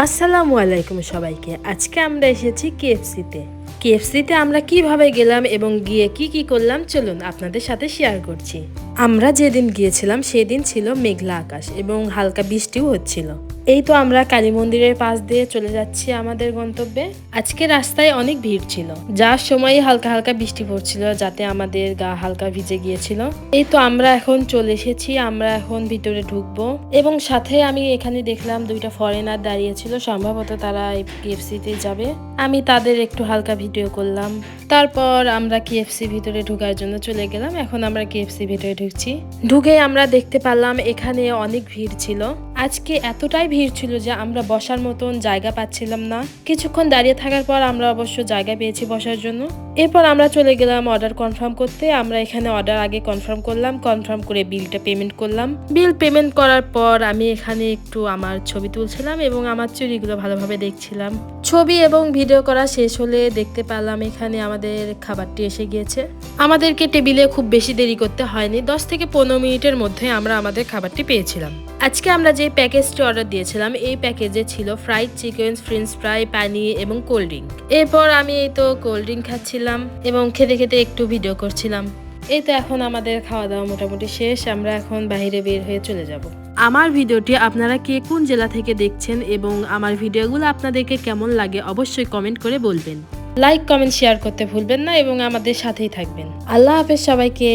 আসসালামু আলাইকুম সবাইকে। আজকে আমরা এসেছি কেএফসিতে। কেএফসিতে আমরা কিভাবে গেলাম এবং গিয়ে কি করলাম চলুন আপনাদের সাথে শেয়ার করছি। আমরা যেদিন গিয়েছিলাম সেদিন ছিল মেঘলা আকাশ এবং হালকা বৃষ্টিও হচ্ছিল। এই তো আমরা কালী মন্দিরের পাশ দিয়ে চলে যাচ্ছি আমাদের গন্তব্যে। আজকে রাস্তায় অনেক ভিড় ছিল, যার সময় হালকা হালকা বৃষ্টি পড়ছিল, যাতে আমাদের গা হালকা ভিজে গিয়েছিল। এই তো আমরা এখন চলে এসেছি, আমরা এখন ভিতরে ঢুকবো এবং সাথে আমি এখানে দেখলাম দুইটা ফরেনার দাঁড়িয়ে ছিল, সম্ভবত তারা কেএফসিতে যাবে। আমি তাদের একটু হালকা ভিডিও করলাম, তারপর আমরা কেএফসি ভিতরে ঢোকার জন্য চলে গেলাম। এখন আমরা কেএফসি ভিতরে ঢুকছি। ঢুকে আমরা দেখতে পারলাম এখানে অনেক ভিড় ছিল। আজকে এতটাই ভিড় ছিল যে আমরা বসার মতন জায়গা পাচ্ছিলাম না। কিছুক্ষণ দাঁড়িয়ে থাকার পর আমরা অবশ্য জায়গা পেয়েছি বসার জন্য। এরপর আমরা চলে গেলাম অর্ডার কনফার্ম করতে। আমরা এখানে অর্ডার আগে কনফার্ম করলাম, কনফার্ম করে বিলটা পেমেন্ট করলাম। বিল পেমেন্ট করার পর আমি এখানে একটু আমার ছবি তুলছিলাম এবং আমার চুড়িগুলো ভালোভাবে দেখছিলাম। ছবি এবং ভিডিও করা শেষ হলে দেখতে পেলাম এখানে আমাদের খাবারটি এসে গিয়েছে। আমাদেরকে টেবিলে খুব বেশি দেরি করতে হয়নি, 10 থেকে 15 মিনিটের মধ্যে আমরা আমাদের খাবারটি পেয়েছিলাম। আজকে আমরা যে প্যাকেজটি অর্ডার দিয়েছিলাম এই প্যাকেজে ছিল ফ্রাইড চিকেন, ফ্রেঞ্চ ফ্রাই, পানি এবং কোল্ড ড্রিঙ্ক। এরপর আমি এই তো কোল্ড ড্রিঙ্ক খাচ্ছিলাম এবং খেতে খেতে একটু ভিডিও করছিলাম। এই তো এখন আমাদের খাওয়া দাওয়া মোটামুটি শেষ, আমরা এখন বাইরে বের হয়ে চলে যাব। আমার ভিডিওটি আপনারা কে কোন জেলা থেকে দেখছেন এবং আমার ভিডিওগুলো আপনাদেরকে কেমন লাগে অবশ্যই কমেন্ট করে বলবেন। লাইক, কমেন্ট, শেয়ার করতে ভুলবেন না এবং আমাদের সাথেই থাকবেন। আল্লাহ হাফেজ সবাইকে।